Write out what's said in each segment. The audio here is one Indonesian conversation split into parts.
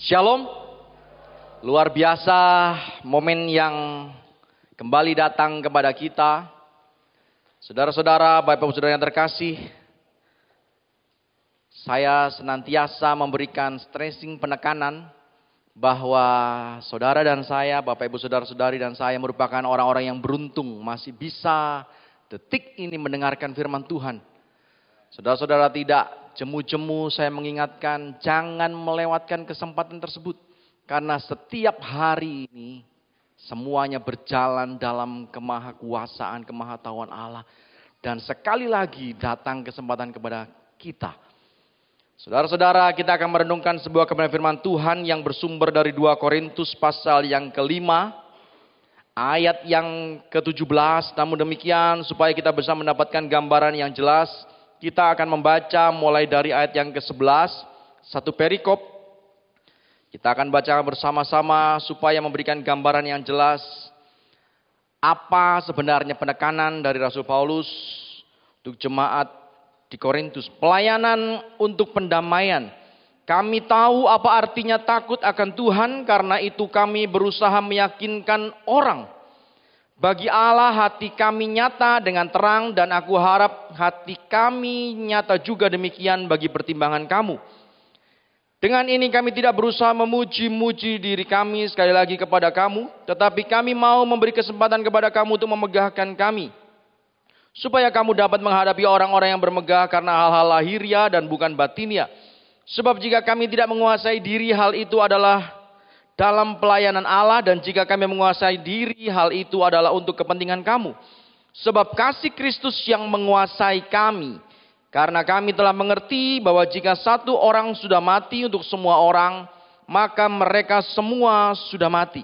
Shalom, luar biasa momen yang kembali datang kepada kita. Saudara-saudara, Bapak-Ibu Saudara yang terkasih, saya senantiasa memberikan stressing penekanan bahwa saudara dan saya, Bapak-Ibu Saudara-saudari dan saya merupakan orang-orang yang beruntung masih bisa detik ini mendengarkan firman Tuhan. Saudara-saudara, tidak jemu-jemu saya mengingatkan, jangan melewatkan kesempatan tersebut. Karena setiap hari ini semuanya berjalan dalam kemahakuasaan, kemahatauan Allah. Dan sekali lagi datang kesempatan kepada kita. Saudara-saudara, kita akan merenungkan sebuah kebenaran firman Tuhan yang bersumber dari 2 Korintus pasal yang ke-5. Ayat yang ke-17, namun demikian supaya kita bisa mendapatkan gambaran yang jelas. Kita akan membaca mulai dari ayat yang ke-11, satu perikop. Kita akan baca bersama-sama supaya memberikan gambaran yang jelas. Apa sebenarnya penekanan dari Rasul Paulus untuk jemaat di Korintus. Pelayanan untuk pendamaian. Kami tahu apa artinya takut akan Tuhan, karena itu kami berusaha meyakinkan orang. Bagi Allah hati kami nyata dengan terang, dan aku harap hati kami nyata juga demikian bagi pertimbangan kamu. Dengan ini kami tidak berusaha memuji-muji diri kami sekali lagi kepada kamu, tetapi kami mau memberi kesempatan kepada kamu untuk memegahkan kami. Supaya kamu dapat menghadapi orang-orang yang bermegah karena hal-hal lahiriah dan bukan batiniah. Sebab jika kami tidak menguasai diri, hal itu adalah dalam pelayanan Allah, dan jika kami menguasai diri, hal itu adalah untuk kepentingan kamu. Sebab kasih Kristus yang menguasai kami. Karena kami telah mengerti bahwa jika satu orang sudah mati untuk semua orang, maka mereka semua sudah mati.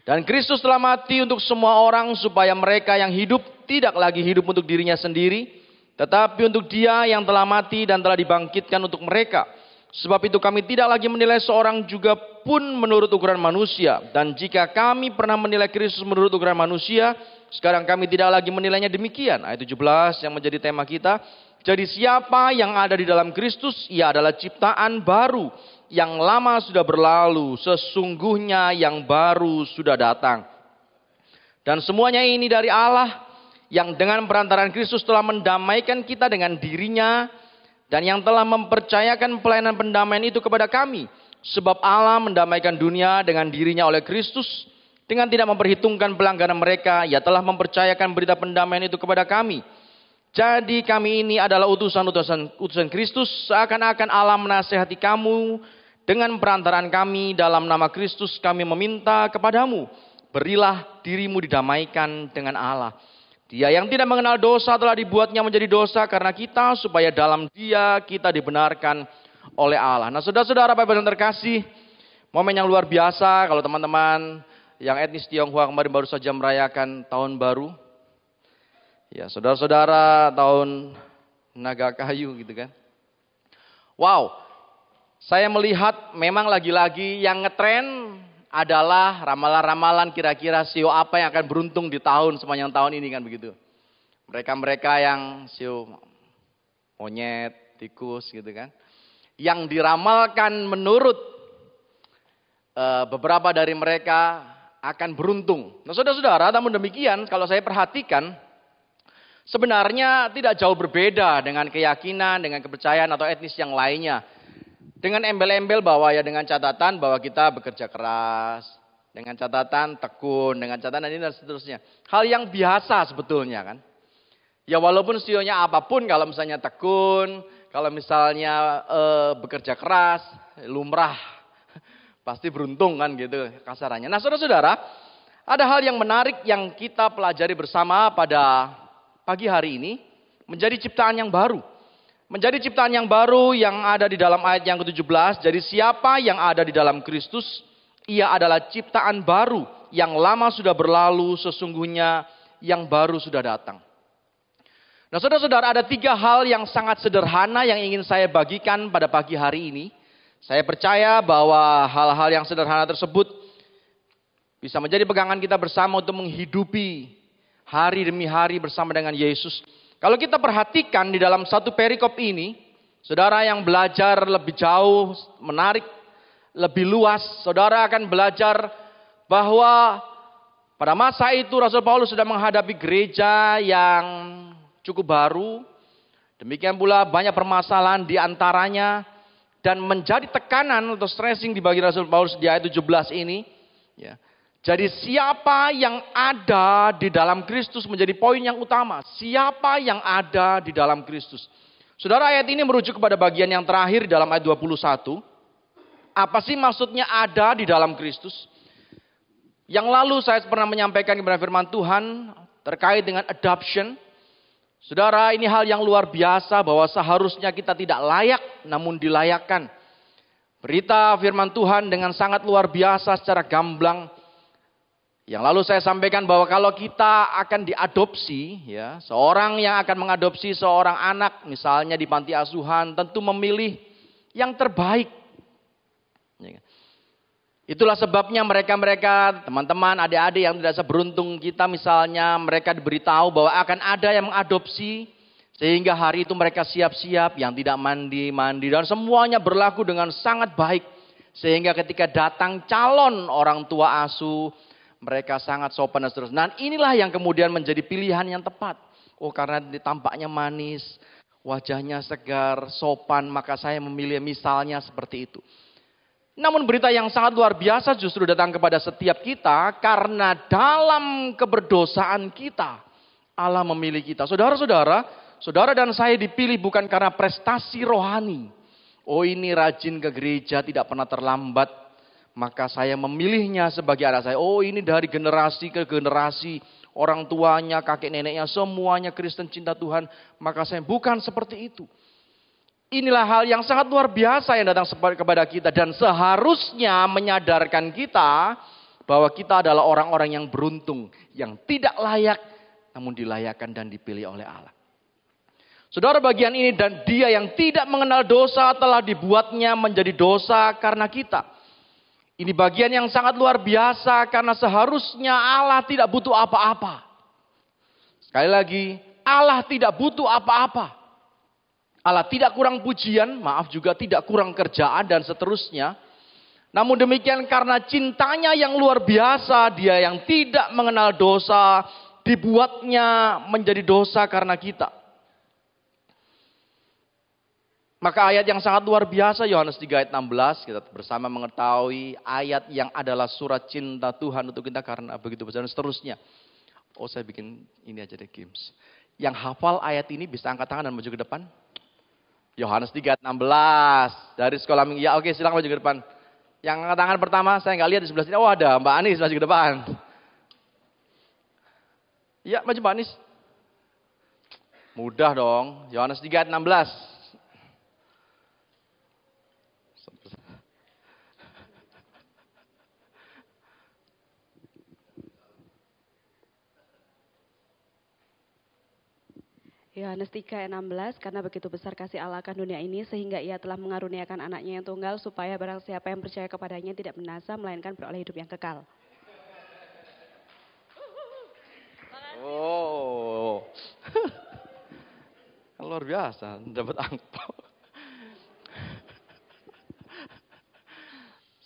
Dan Kristus telah mati untuk semua orang, supaya mereka yang hidup tidak lagi hidup untuk dirinya sendiri, tetapi untuk Dia yang telah mati dan telah dibangkitkan untuk mereka. Sebab itu kami tidak lagi menilai seorang juga pun menurut ukuran manusia. Dan jika kami pernah menilai Kristus menurut ukuran manusia, sekarang kami tidak lagi menilainya demikian. Ayat 17 yang menjadi tema kita. Jadi siapa yang ada di dalam Kristus, ia adalah ciptaan baru. Yang lama sudah berlalu, sesungguhnya yang baru sudah datang. Dan semuanya ini dari Allah, yang dengan perantaraan Kristus telah mendamaikan kita dengan dirinya, dan yang telah mempercayakan pelayanan pendamaian itu kepada kami. Sebab Allah mendamaikan dunia dengan dirinya oleh Kristus, dengan tidak memperhitungkan pelanggaran mereka. Ia telah mempercayakan berita pendamaian itu kepada kami. Jadi kami ini adalah utusan Kristus, seakan-akan Allah menasihati kamu. Dengan perantaraan kami dalam nama Kristus kami meminta kepadamu, berilah dirimu didamaikan dengan Allah. Dia yang tidak mengenal dosa telah dibuatnya menjadi dosa karena kita, supaya dalam Dia kita dibenarkan oleh Allah. Nah, saudara-saudara, Bapak yang terkasih, momen yang luar biasa kalau teman-teman yang etnis Tionghoa kemarin baru saja merayakan tahun baru. Ya, saudara-saudara, tahun naga kayu gitu kan. Wow, saya melihat memang lagi-lagi yang ngetren adalah ramalan-ramalan kira-kira sio apa yang akan beruntung di tahun sepanjang tahun ini kan begitu. Mereka-mereka yang sio monyet, tikus gitu kan. Yang diramalkan menurut beberapa dari mereka akan beruntung. Nah, saudara-saudara, namun demikian kalau saya perhatikan sebenarnya tidak jauh berbeda dengan keyakinan, dengan kepercayaan atau etnis yang lainnya. Dengan embel-embel bahwa ya dengan catatan bahwa kita bekerja keras, dengan catatan tekun, dengan catatan ini dan seterusnya. Hal yang biasa sebetulnya kan. Ya walaupun sionya apapun, kalau misalnya tekun, kalau misalnya bekerja keras, lumrah, pasti beruntung kan gitu kasarannya. Nah, saudara-saudara, ada hal yang menarik yang kita pelajari bersama pada pagi hari ini, menjadi ciptaan yang baru. Menjadi ciptaan yang baru yang ada di dalam ayat yang ke-17. Jadi siapa yang ada di dalam Kristus, ia adalah ciptaan baru. Yang lama sudah berlalu, sesungguhnya yang baru sudah datang. Nah, saudara-saudara, ada 3 hal yang sangat sederhana yang ingin saya bagikan pada pagi hari ini. Saya percaya bahwa hal-hal yang sederhana tersebut bisa menjadi pegangan kita bersama untuk menghidupi hari demi hari bersama dengan Yesus. Kalau kita perhatikan di dalam satu perikop ini, saudara yang belajar lebih jauh, menarik lebih luas. Saudara akan belajar bahwa pada masa itu Rasul Paulus sudah menghadapi gereja yang cukup baru. Demikian pula banyak permasalahan di antaranya. Dan menjadi tekanan atau stressing di bagi Rasul Paulus di ayat 17 ini. Ya. Jadi siapa yang ada di dalam Kristus menjadi poin yang utama. Siapa yang ada di dalam Kristus. Saudara, ayat ini merujuk kepada bagian yang terakhir dalam ayat 21. Apa sih maksudnya ada di dalam Kristus? Yang lalu saya pernah menyampaikan kepada firman Tuhan terkait dengan adoption. Saudara, ini hal yang luar biasa bahwa seharusnya kita tidak layak namun dilayakkan. Berita firman Tuhan dengan sangat luar biasa secara gamblang. Yang lalu saya sampaikan bahwa kalau kita akan diadopsi, ya, seorang yang akan mengadopsi seorang anak misalnya di panti asuhan tentu memilih yang terbaik. Itulah sebabnya mereka-mereka, teman-teman, adik-adik yang tidak seberuntung kita misalnya, mereka diberitahu bahwa akan ada yang mengadopsi, sehingga hari itu mereka siap-siap, yang tidak mandi-mandi, dan semuanya berlaku dengan sangat baik. Sehingga ketika datang calon orang tua asuh, mereka sangat sopan dan seterusnya. Dan inilah yang kemudian menjadi pilihan yang tepat. Oh, karena tampaknya manis, wajahnya segar, sopan, maka saya memilih misalnya seperti itu. Namun berita yang sangat luar biasa justru datang kepada setiap kita karena dalam keberdosaan kita Allah memilih kita. Saudara-saudara, saudara dan saya dipilih bukan karena prestasi rohani. Oh, ini rajin ke gereja, tidak pernah terlambat, maka saya memilihnya sebagai anak saya. Oh, ini dari generasi ke generasi, orang tuanya, kakek neneknya semuanya Kristen cinta Tuhan, maka saya bukan seperti itu. Inilah hal yang sangat luar biasa yang datang kepada kita. Dan seharusnya menyadarkan kita bahwa kita adalah orang-orang yang beruntung. Yang tidak layak namun dilayakkan dan dipilih oleh Allah. Saudara, bagian ini, dan dia yang tidak mengenal dosa telah dibuatnya menjadi dosa karena kita. Ini bagian yang sangat luar biasa karena seharusnya Allah tidak butuh apa-apa. Sekali lagi, Allah tidak butuh apa-apa. Allah tidak kurang pujian, maaf juga tidak kurang kerjaan dan seterusnya. Namun demikian karena cintanya yang luar biasa, dia yang tidak mengenal dosa, dibuatnya menjadi dosa karena kita. Maka ayat yang sangat luar biasa, Yohanes 3 ayat 16, kita bersama mengetahui ayat yang adalah surat cinta Tuhan untuk kita karena begitu besar dan seterusnya. Oh, saya bikin ini aja deh, Games. Yang hafal ayat ini bisa angkat tangan dan maju ke depan. Yohanes 3 ayat 16 dari sekolah minggu. Ya, oke, silakan maju ke depan. Yang angkat tangan pertama saya nggak lihat di sebelah sini. Oh, ada Mbak Anis maju ke depan. Ya, maju Mbak Anis. Mudah dong. Yohanes 3 ayat 16. Yohanes 3 ayat 16, karena begitu besar kasih Allah akan dunia ini sehingga ia telah mengaruniakan anaknya yang tunggal supaya barang siapa yang percaya kepadanya tidak binasa melainkan beroleh hidup yang kekal. Oh, luar biasa, dapat angpau.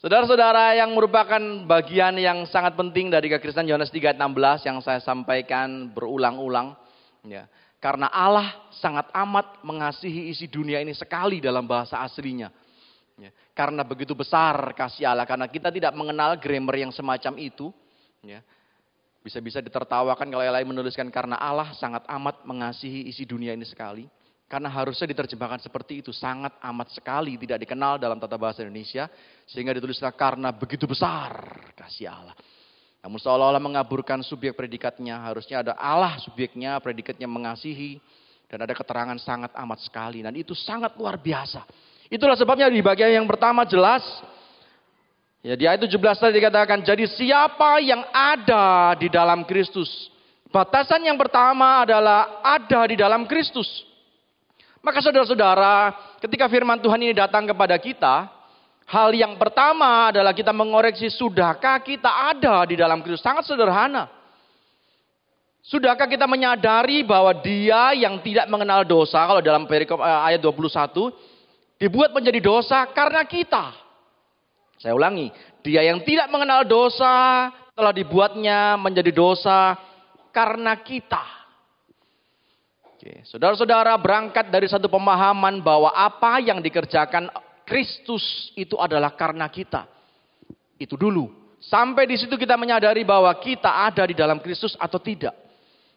Saudara-saudara yang merupakan bagian yang sangat penting dari kekristenan, Yohanes 3 ayat 16 yang saya sampaikan berulang-ulang. Ya. Karena Allah sangat amat mengasihi isi dunia ini sekali dalam bahasa aslinya. Ya, karena begitu besar kasih Allah. Karena kita tidak mengenal grammar yang semacam itu. Ya, bisa-bisa ditertawakan kalau yang lain menuliskan karena Allah sangat amat mengasihi isi dunia ini sekali. Karena harusnya diterjemahkan seperti itu. Sangat amat sekali tidak dikenal dalam tata bahasa Indonesia. Sehingga ditulislah karena begitu besar kasih Allah. Namun seolah-olah mengaburkan subjek predikatnya. Harusnya ada Allah subjeknya, predikatnya mengasihi. Dan ada keterangan sangat amat sekali. Dan itu sangat luar biasa. Itulah sebabnya di bagian yang pertama jelas. Ya, di ayat 17 tadi dikatakan, jadi siapa yang ada di dalam Kristus. Batasan yang pertama adalah ada di dalam Kristus. Maka saudara-saudara, ketika firman Tuhan ini datang kepada kita, hal yang pertama adalah kita mengoreksi sudahkah kita ada di dalam Kristus. Sangat sederhana. Sudahkah kita menyadari bahwa dia yang tidak mengenal dosa, kalau dalam perikop ayat 21, dibuat menjadi dosa karena kita. Saya ulangi, dia yang tidak mengenal dosa telah dibuatnya menjadi dosa karena kita. Oke, saudara-saudara berangkat dari satu pemahaman bahwa apa yang dikerjakan Kristus itu adalah karena kita. Itu dulu. Sampai di situ kita menyadari bahwa kita ada di dalam Kristus atau tidak.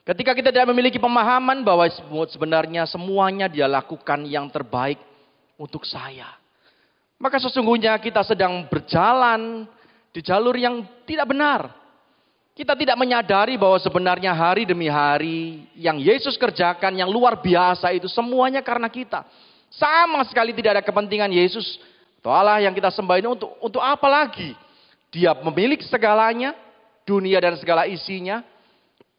Ketika kita tidak memiliki pemahaman bahwa sebenarnya semuanya dia lakukan yang terbaik untuk saya. Maka sesungguhnya kita sedang berjalan di jalur yang tidak benar. Kita tidak menyadari bahwa sebenarnya hari demi hari yang Yesus kerjakan yang luar biasa itu semuanya karena kita. Sama sekali tidak ada kepentingan Yesus atau Allah yang kita sembah ini untuk apa lagi? Dia memiliki segalanya, dunia dan segala isinya,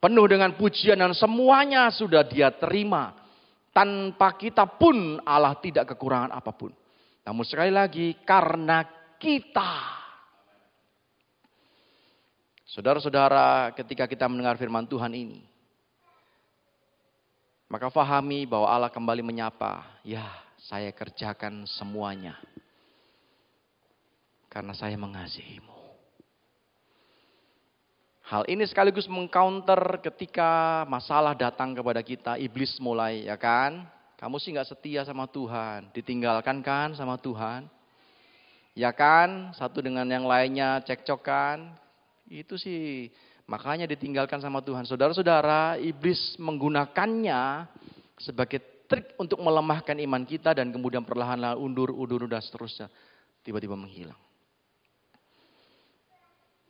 penuh dengan pujian dan semuanya sudah dia terima. Tanpa kita pun Allah tidak kekurangan apapun. Namun sekali lagi karena kita. Saudara-saudara, ketika kita mendengar firman Tuhan ini, maka fahami bahwa Allah kembali menyapa, ya saya kerjakan semuanya. Karena saya mengasihimu. Hal ini sekaligus mengcounter ketika masalah datang kepada kita, iblis mulai, ya kan? Kamu sih gak setia sama Tuhan, ditinggalkan kan sama Tuhan? Ya kan, satu dengan yang lainnya cekcokan, itu sih makanya ditinggalkan sama Tuhan. Saudara-saudara, iblis menggunakannya sebagai trik untuk melemahkan iman kita dan kemudian perlahan-lahan undur dan seterusnya. Tiba-tiba menghilang.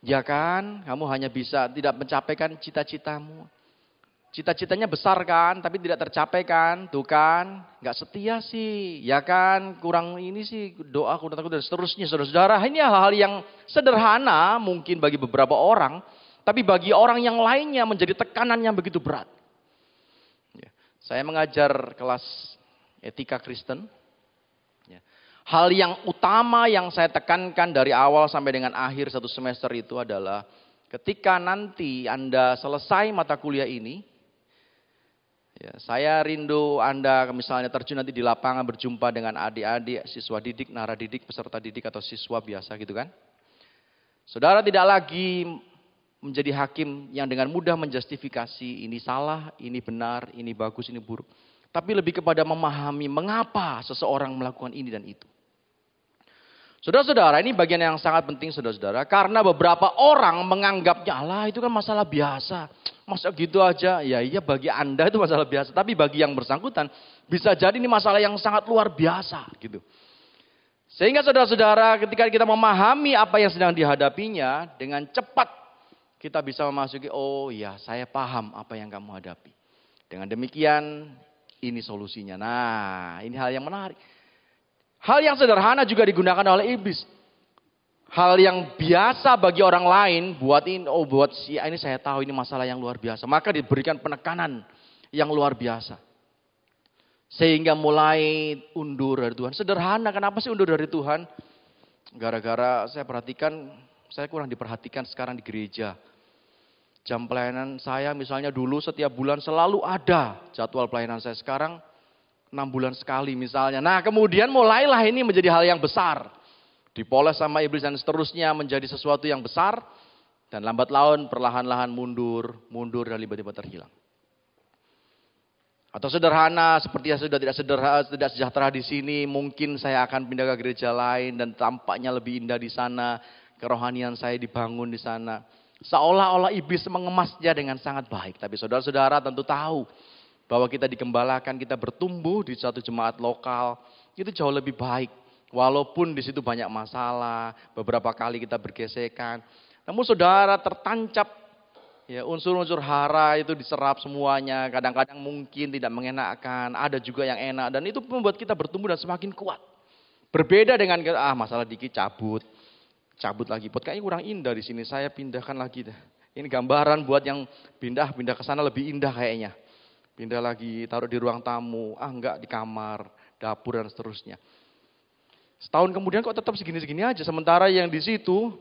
Ya kan, kamu hanya bisa tidak mencapaikan cita-citamu. Cita-citanya besar kan, tapi tidak tercapai kan, tuh kan, gak setia sih, ya kan, kurang ini sih, doa kurang takut dan seterusnya, saudara-saudara. Ini hal-hal yang sederhana mungkin bagi beberapa orang, tapi bagi orang yang lainnya menjadi tekanan yang begitu berat. Ya, saya mengajar kelas etika Kristen. Ya. Hal yang utama yang saya tekankan dari awal sampai dengan akhir satu semester itu adalah ketika nanti Anda selesai mata kuliah ini, ya, saya rindu Anda misalnya terjun nanti di lapangan berjumpa dengan adik-adik, siswa didik, naradidik, peserta didik atau siswa biasa gitu kan. Saudara tidak lagi menjadi hakim yang dengan mudah menjustifikasi ini salah, ini benar, ini bagus, ini buruk. Tapi lebih kepada memahami mengapa seseorang melakukan ini dan itu. Saudara-saudara, ini bagian yang sangat penting saudara-saudara. Karena beberapa orang menganggapnya, Allah itu kan masalah biasa. Masa gitu aja, ya iya bagi Anda itu masalah biasa. Tapi bagi yang bersangkutan, bisa jadi ini masalah yang sangat luar biasa gitu. Sehingga saudara-saudara ketika kita memahami apa yang sedang dihadapinya, dengan cepat kita bisa memasuki, oh iya saya paham apa yang kamu hadapi. Dengan demikian, ini solusinya. Nah, ini hal yang menarik. Hal yang sederhana juga digunakan oleh iblis. Hal yang biasa bagi orang lain, buat si ini saya tahu ini masalah yang luar biasa. Maka diberikan penekanan yang luar biasa. Sehingga mulai undur dari Tuhan. Sederhana, kenapa sih undur dari Tuhan? Gara-gara saya perhatikan, saya kurang diperhatikan sekarang di gereja. Jam pelayanan saya misalnya dulu setiap bulan selalu ada jadwal pelayanan saya. Sekarang 6 bulan sekali misalnya. Nah kemudian mulailah ini menjadi hal yang besar. Dipoles sama iblis dan seterusnya menjadi sesuatu yang besar. Dan lambat laun perlahan-lahan mundur dan tiba-tiba terhilang. Atau sederhana seperti yang sudah tidak sejahtera di sini. Mungkin saya akan pindah ke gereja lain dan tampaknya lebih indah di sana. Kerohanian saya dibangun di sana. Seolah-olah iblis mengemasnya dengan sangat baik. Tapi saudara-saudara tentu tahu bahwa kita digembalakan, kita bertumbuh di suatu jemaat lokal, itu jauh lebih baik. Walaupun di situ banyak masalah, beberapa kali kita bergesekan. Namun saudara tertancap, ya unsur-unsur hara itu diserap semuanya. Kadang-kadang mungkin tidak mengenakkan, ada juga yang enak. Dan itu membuat kita bertumbuh dan semakin kuat. Berbeda dengan, masalah dikit cabut lagi. Buat kayaknya kurang indah di sini, saya pindahkan lagi. Ini gambaran buat yang pindah ke sana lebih indah kayaknya. Pindah lagi, taruh di ruang tamu, enggak di kamar, dapur dan seterusnya. Setahun kemudian kok tetap segini-segini aja. Sementara yang di situ,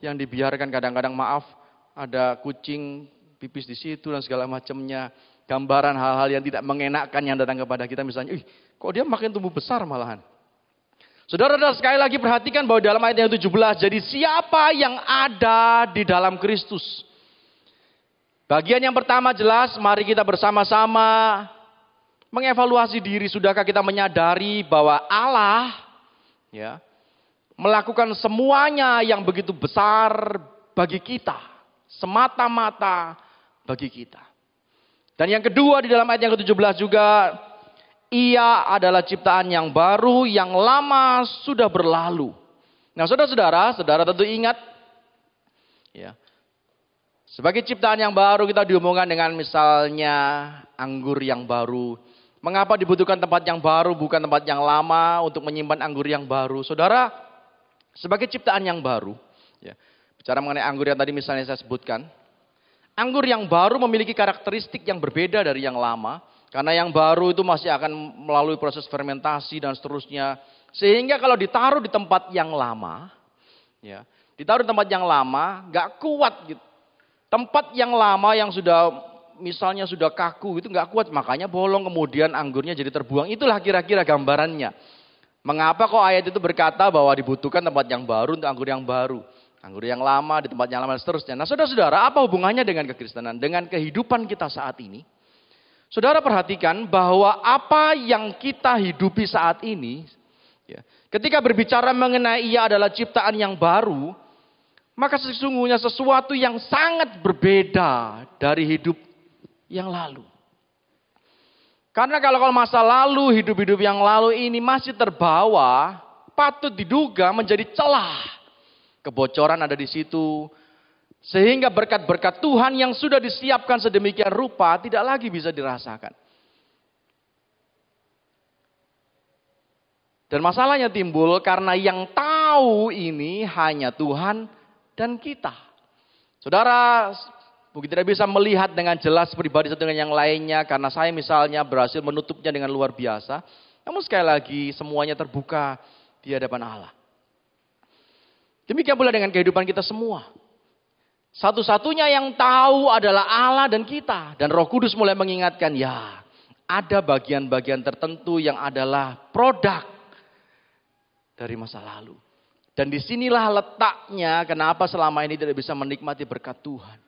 yang dibiarkan kadang-kadang maaf, ada kucing pipis di situ dan segala macamnya. Gambaran hal-hal yang tidak mengenakkan yang datang kepada kita misalnya, kok dia makin tumbuh besar malahan. Saudara, sekali lagi perhatikan bahwa dalam ayat yang 17, jadi siapa yang ada di dalam Kristus? Bagian yang pertama jelas, mari kita bersama-sama mengevaluasi diri. Sudahkah kita menyadari bahwa Allah ya melakukan semuanya yang begitu besar bagi kita, semata-mata bagi kita. Dan yang kedua di dalam ayat yang ke-17 juga, Ia adalah ciptaan yang baru, yang lama sudah berlalu. Nah, saudara tentu ingat, ya, sebagai ciptaan yang baru kita dihubungkan dengan misalnya anggur yang baru. Mengapa dibutuhkan tempat yang baru bukan tempat yang lama untuk menyimpan anggur yang baru? Saudara, sebagai ciptaan yang baru, ya, bicara mengenai anggur yang tadi misalnya saya sebutkan, anggur yang baru memiliki karakteristik yang berbeda dari yang lama. Karena yang baru itu masih akan melalui proses fermentasi dan seterusnya. Sehingga kalau ditaruh di tempat yang lama, ya, ditaruh di tempat yang lama, gak kuat gitu. Tempat yang lama yang sudah misalnya sudah kaku itu gak kuat, makanya bolong kemudian anggurnya jadi terbuang. Itulah kira-kira gambarannya. Mengapa kok ayat itu berkata bahwa dibutuhkan tempat yang baru untuk anggur yang baru. Anggur yang lama di tempat yang lama dan seterusnya. Nah, saudara-saudara, apa hubungannya dengan kekristenan? Dengan kehidupan kita saat ini? Saudara perhatikan bahwa apa yang kita hidupi saat ini, ya, ketika berbicara mengenai Ia adalah ciptaan yang baru, maka sesungguhnya sesuatu yang sangat berbeda dari hidup yang lalu. Karena kalau masa lalu, hidup-hidup yang lalu ini masih terbawa, patut diduga menjadi celah. Kebocoran ada di situ. Sehingga berkat-berkat Tuhan yang sudah disiapkan sedemikian rupa tidak lagi bisa dirasakan. Dan masalahnya timbul karena yang tahu ini hanya Tuhan dan kita. Saudara, mungkin tidak bisa melihat dengan jelas pribadi satu dengan yang lainnya. Karena saya misalnya berhasil menutupnya dengan luar biasa. Namun sekali lagi semuanya terbuka di hadapan Allah. Demikian pula dengan kehidupan kita semua. Satu-satunya yang tahu adalah Allah dan kita. Dan Roh Kudus mulai mengingatkan, ya ada bagian-bagian tertentu yang adalah produk dari masa lalu. Dan disinilah letaknya kenapa selama ini tidak bisa menikmati berkat Tuhan.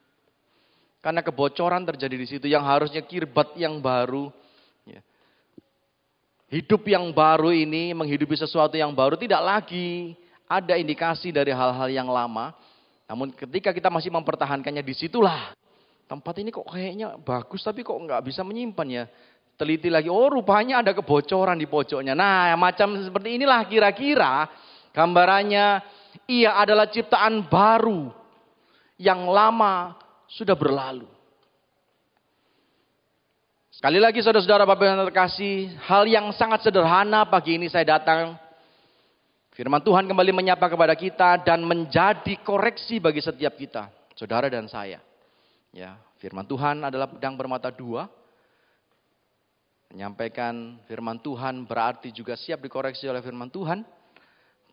Karena kebocoran terjadi di situ yang harusnya kirbat yang baru. Ya. Hidup yang baru ini menghidupi sesuatu yang baru tidak lagi ada indikasi dari hal-hal yang lama. Namun ketika kita masih mempertahankannya, disitulah tempat ini kok kayaknya bagus tapi kok nggak bisa menyimpan ya. Teliti lagi, oh rupanya ada kebocoran di pojoknya. Nah macam seperti inilah kira-kira gambarannya. Ia adalah ciptaan baru yang lama sudah berlalu. Sekali lagi saudara-saudara Bapak yang terkasih, hal yang sangat sederhana pagi ini saya datang. Firman Tuhan kembali menyapa kepada kita dan menjadi koreksi bagi setiap kita, saudara dan saya. Ya, firman Tuhan adalah pedang bermata dua. Menyampaikan firman Tuhan berarti juga siap dikoreksi oleh firman Tuhan.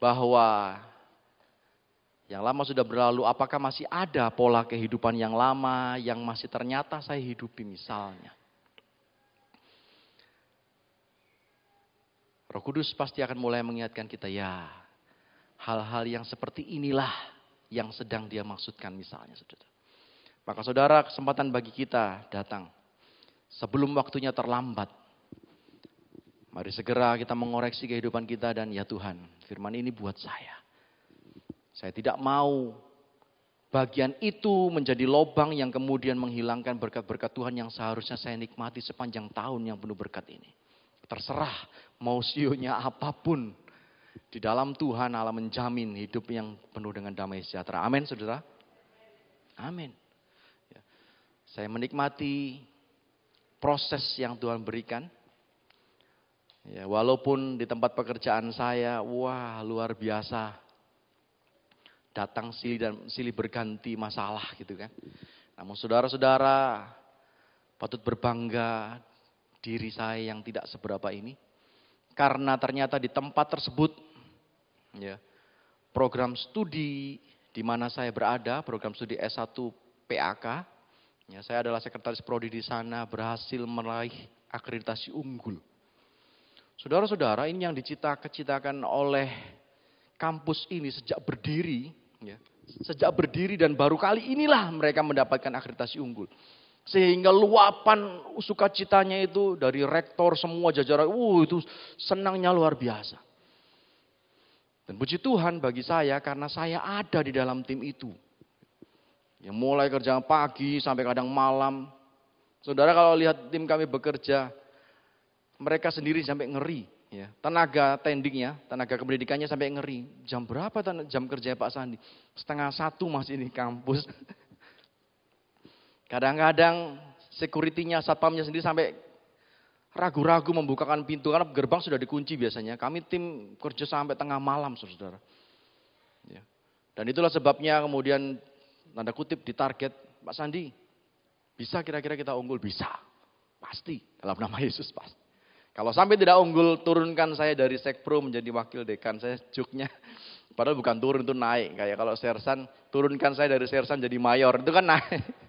Bahwa yang lama sudah berlalu, apakah masih ada pola kehidupan yang lama yang masih ternyata saya hidupi misalnya. Roh Kudus pasti akan mulai mengingatkan kita, ya hal-hal yang seperti inilah yang sedang Dia maksudkan misalnya. Saudara. Maka saudara, kesempatan bagi kita datang sebelum waktunya terlambat. Mari segera kita mengoreksi kehidupan kita dan ya Tuhan, firman ini buat saya. Saya tidak mau bagian itu menjadi lobang yang kemudian menghilangkan berkat-berkat Tuhan yang seharusnya saya nikmati sepanjang tahun yang penuh berkat ini. Terserah mau sionya apapun. Di dalam Tuhan Allah menjamin hidup yang penuh dengan damai sejahtera. Amin saudara. Amin. Ya. Saya menikmati proses yang Tuhan berikan. Ya, walaupun di tempat pekerjaan saya, wah luar biasa. Datang silih berganti masalah gitu kan. Namun saudara-saudara patut berbangga diri saya yang tidak seberapa ini. Karena ternyata di tempat tersebut, ya, program studi di mana saya berada, program studi S1 PAK, ya, saya adalah sekretaris prodi di sana, berhasil meraih akreditasi unggul. Saudara-saudara, ini yang diciptakan oleh kampus ini sejak berdiri, ya. Sejak berdiri dan baru kali inilah mereka mendapatkan akreditasi unggul. Sehingga luapan sukacitanya itu dari rektor semua jajaran, itu senangnya luar biasa. Dan puji Tuhan bagi saya karena saya ada di dalam tim itu. Yang mulai kerja pagi sampai kadang malam. Saudara kalau lihat tim kami bekerja, mereka sendiri sampai ngeri. Ya, tenaga tendingnya, tenaga pendidikannya sampai ngeri. Jam berapa jam kerja Pak Sandi? 12:30 masih di kampus. Kadang-kadang security-nya, satpamnya sendiri sampai ragu-ragu membukakan pintu. Karena gerbang sudah dikunci biasanya. Kami tim kerja sampai tengah malam, saudara. Ya. Dan itulah sebabnya kemudian, tanda kutip, ditarget. Pak Sandi, bisa kira-kira kita unggul? Bisa. Pasti. Dalam nama Yesus pasti. Kalau sampai tidak unggul, turunkan saya dari sekpro menjadi wakil dekan. Saya juknya, padahal bukan turun, itu naik. Kayak kalau sersan, turunkan saya dari sersan jadi mayor. Itu kan naik.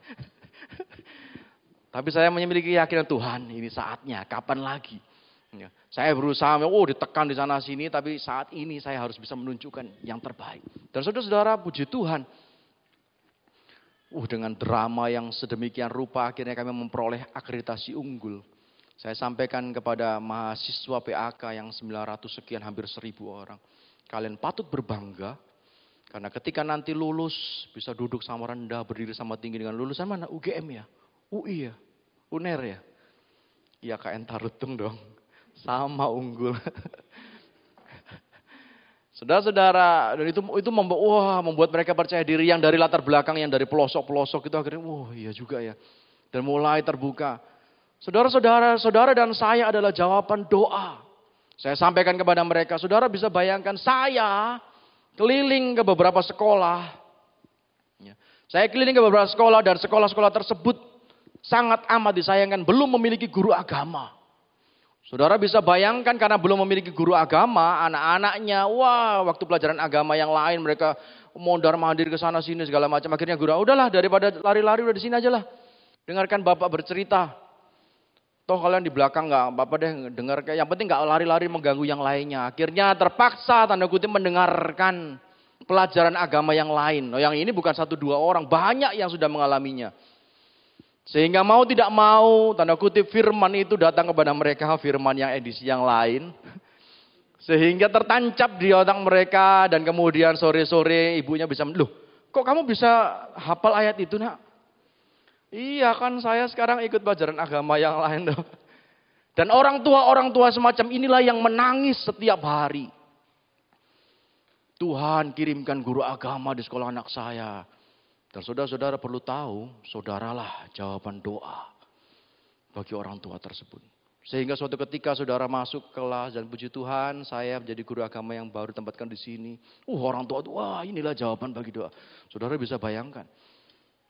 Tapi saya memiliki keyakinan Tuhan, ini saatnya, kapan lagi. Ya. Saya berusaha, ditekan di sana sini, tapi saat ini saya harus bisa menunjukkan yang terbaik. Dan saudara-saudara, puji Tuhan. Dengan drama yang sedemikian rupa, akhirnya kami memperoleh akreditasi unggul. Saya sampaikan kepada mahasiswa PAK yang 900 sekian, hampir 1.000 orang. Kalian patut berbangga, karena ketika nanti lulus, bisa duduk sama rendah, berdiri sama tinggi dengan lulusan mana? UGM ya? UI ya? UNER ya? Iya KN Tarutung dong, sama unggul. Saudara-saudara, dan itu membuat mereka percaya diri yang dari latar belakang, yang dari pelosok-pelosok itu akhirnya, iya juga ya. Dan mulai terbuka. Saudara dan saya adalah jawaban doa. Saya sampaikan kepada mereka, saudara bisa bayangkan saya keliling ke beberapa sekolah. Saya keliling ke beberapa sekolah dan sekolah-sekolah tersebut sangat amat disayangkan belum memiliki guru agama. Saudara bisa bayangkan karena belum memiliki guru agama, anak-anaknya, waktu pelajaran agama yang lain mereka mondar-mandir ke sana sini segala macam. Akhirnya guru, udahlah daripada lari-lari udah di sini aja lah. Dengarkan Bapak bercerita. Toh kalian di belakang nggak apa-apa deh dengar, yang penting nggak lari-lari mengganggu yang lainnya. Akhirnya terpaksa tanda kutip mendengarkan pelajaran agama yang lain. Yang ini bukan 1-2 orang, banyak yang sudah mengalaminya. Sehingga mau tidak mau tanda kutip firman itu datang kepada mereka, firman yang edisi yang lain. Sehingga tertancap di otak mereka dan kemudian sore-sore ibunya bisa, kok kamu bisa hafal ayat itu nak? Iya kan saya sekarang ikut pelajaran agama yang lain. Dan orang tua semacam inilah yang menangis setiap hari. Tuhan kirimkan guru agama di sekolah anak saya. Dan saudara-saudara perlu tahu, saudaralah jawaban doa bagi orang tua tersebut. Sehingga suatu ketika saudara masuk kelas dan puji Tuhan saya menjadi guru agama yang baru ditempatkan di sini. Orang tua, inilah jawaban bagi doa. Saudara bisa bayangkan.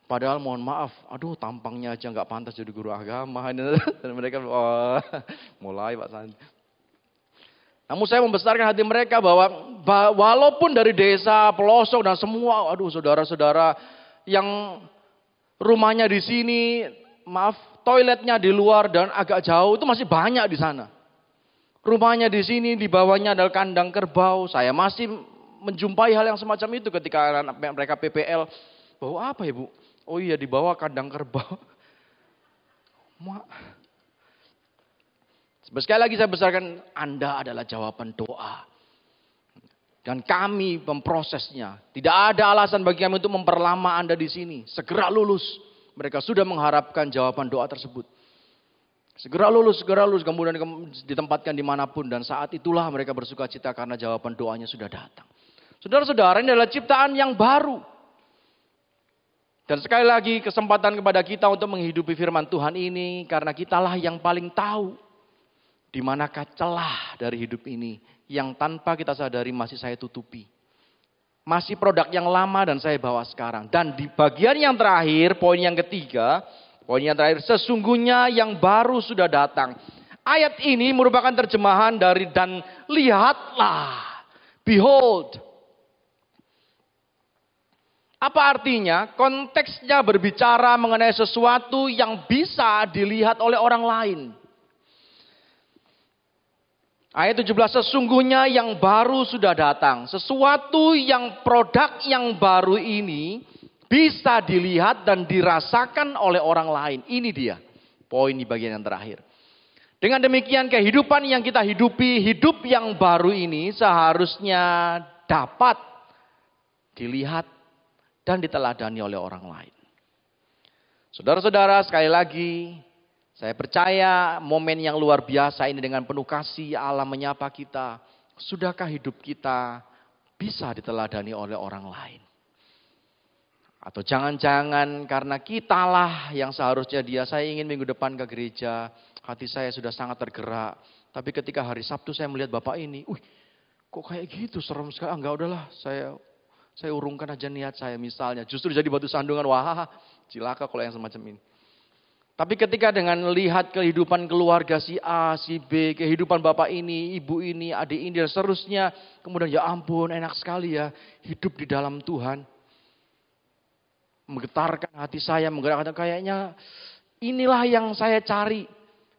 Padahal mohon maaf, tampangnya aja nggak pantas jadi guru agama. Dan mereka, mulai Pak Sandi. Namun saya membesarkan hati mereka bahwa walaupun dari desa, pelosok dan semua, saudara-saudara yang rumahnya di sini, toiletnya di luar dan agak jauh itu masih banyak di sana. Rumahnya di sini, di bawahnya adalah kandang kerbau. Saya masih menjumpai hal yang semacam itu ketika anak mereka PPL. Bahwa apa ya Bu? Oh iya di bawah kandang kerbau. Sekali lagi saya besarkan, Anda adalah jawaban doa. Dan kami memprosesnya. Tidak ada alasan bagi kami untuk memperlama Anda di sini. Segera lulus. Mereka sudah mengharapkan jawaban doa tersebut. Segera lulus, kemudian ditempatkan dimanapun. Dan saat itulah mereka bersuka cita karena jawaban doanya sudah datang. Saudara-saudara, ini adalah ciptaan yang baru. Dan sekali lagi kesempatan kepada kita untuk menghidupi firman Tuhan ini. Karena kitalah yang paling tahu di manakah celah dari hidup ini. Yang tanpa kita sadari masih saya tutupi. Masih produk yang lama dan saya bawa sekarang. Dan di bagian yang terakhir, poin yang ketiga. Poin yang terakhir, sesungguhnya yang baru sudah datang. Ayat ini merupakan terjemahan dari dan lihatlah. Behold. Apa artinya? Konteksnya berbicara mengenai sesuatu yang bisa dilihat oleh orang lain. Ayat 17, sesungguhnya yang baru sudah datang. Sesuatu yang produk yang baru ini bisa dilihat dan dirasakan oleh orang lain. Ini dia poin di bagian yang terakhir. Dengan demikian kehidupan yang kita hidupi, hidup yang baru ini seharusnya dapat dilihat dan diteladani oleh orang lain. Saudara-saudara, sekali lagi saya percaya momen yang luar biasa ini dengan penuh kasih Allah menyapa kita. Sudahkah hidup kita bisa diteladani oleh orang lain? Atau jangan-jangan karena kitalah yang seharusnya saya ingin minggu depan ke gereja, hati saya sudah sangat tergerak. Tapi ketika hari Sabtu saya melihat Bapak ini, kok kayak gitu, serem sekali. Enggak, udahlah, saya urungkan aja niat saya misalnya. Justru jadi batu sandungan, wah cilaka kalau yang semacam ini. Tapi ketika dengan melihat kehidupan keluarga si A, si B, kehidupan bapak ini, ibu ini, adik ini, dan seterusnya. Kemudian ya ampun, enak sekali ya hidup di dalam Tuhan. Menggetarkan hati saya, menggerakkan kayaknya inilah yang saya cari.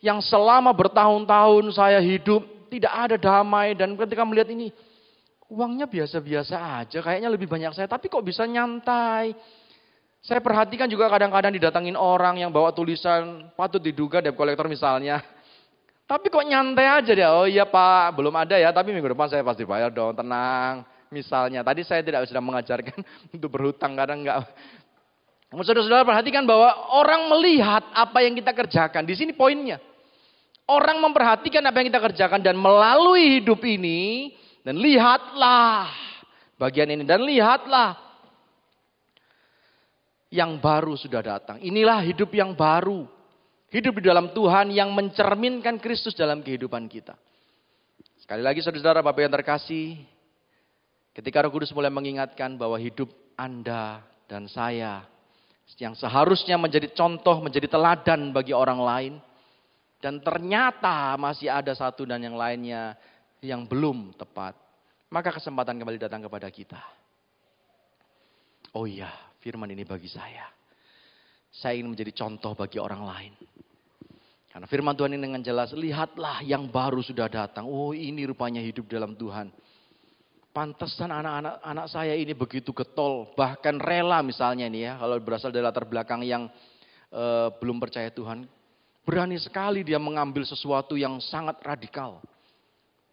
Yang selama bertahun-tahun saya hidup, tidak ada damai. Dan ketika melihat ini, uangnya biasa-biasa aja, kayaknya lebih banyak saya. Tapi kok bisa nyantai. Saya perhatikan juga kadang-kadang didatangin orang yang bawa tulisan patut diduga debt collector misalnya. Tapi kok nyantai aja dia, oh iya Pak, belum ada ya, tapi minggu depan saya pasti bayar dong, tenang. Misalnya, tadi saya tidak sedang mengajarkan untuk berhutang, kadang enggak. Saudara-saudara perhatikan bahwa orang melihat apa yang kita kerjakan. Di sini poinnya. Orang memperhatikan apa yang kita kerjakan dan melalui hidup ini, dan lihatlah bagian ini, dan lihatlah yang baru sudah datang. Inilah hidup yang baru. Hidup di dalam Tuhan yang mencerminkan Kristus dalam kehidupan kita. Sekali lagi saudara-saudara Bapak yang terkasih, ketika Roh Kudus mulai mengingatkan bahwa hidup Anda dan saya yang seharusnya menjadi contoh, menjadi teladan bagi orang lain, dan ternyata masih ada satu dan yang lainnya yang belum tepat, maka kesempatan kembali datang kepada kita. Oh iya, firman ini bagi saya. Saya ingin menjadi contoh bagi orang lain. Karena firman Tuhan ini dengan jelas, lihatlah yang baru sudah datang. Oh ini rupanya hidup dalam Tuhan. Pantesan anak-anak saya ini begitu getol, bahkan rela misalnya nih ya, kalau berasal dari latar belakang yang belum percaya Tuhan. Berani sekali dia mengambil sesuatu yang sangat radikal.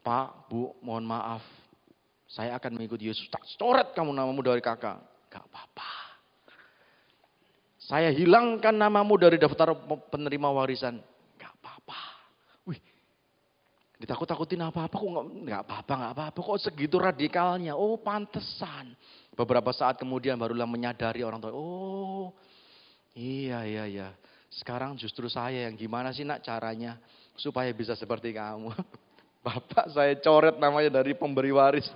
Pak, Bu, mohon maaf. Saya akan mengikuti Yesus. Tak coret kamu namamu dari kakak. Gak apa-apa. Saya hilangkan namamu dari daftar penerima warisan. Gak apa-apa. Wih, ditakut-takutin apa-apa kok gak apa-apa. Kok segitu radikalnya? Oh pantesan. Beberapa saat kemudian barulah menyadari orang tua. Oh iya. Sekarang justru saya yang gimana sih nak caranya supaya bisa seperti kamu. Bapak saya coret namanya dari pemberi waris.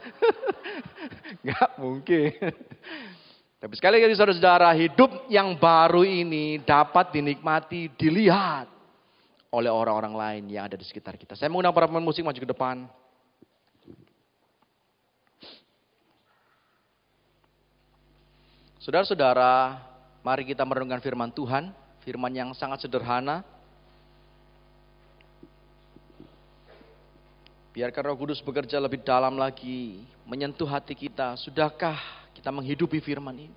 Gak mungkin. Tapi sekali lagi saudara-saudara, hidup yang baru ini dapat dinikmati, dilihat oleh orang-orang lain yang ada di sekitar kita. Saya mengundang para pemain musik maju ke depan. Saudara-saudara, mari kita merenungkan firman Tuhan. Firman yang sangat sederhana. Biarkan Roh Kudus bekerja lebih dalam lagi, menyentuh hati kita. Sudahkah kita menghidupi firman ini?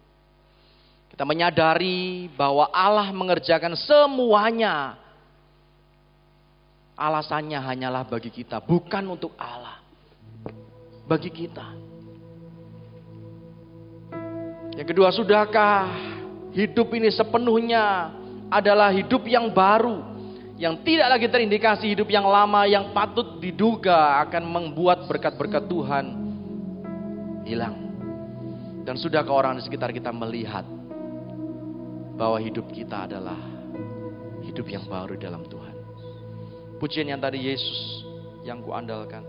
Kita menyadari bahwa Allah mengerjakan semuanya. Alasannya hanyalah bagi kita, bukan untuk Allah. Bagi kita. Yang kedua, sudahkah hidup ini sepenuhnya adalah hidup yang baru, yang tidak lagi terindikasi hidup yang lama yang patut diduga akan membuat berkat-berkat Tuhan hilang. Dan sudahkah orang di sekitar kita melihat bahwa hidup kita adalah hidup yang baru dalam Tuhan. Pujian yang tadi Yesus yang kuandalkan.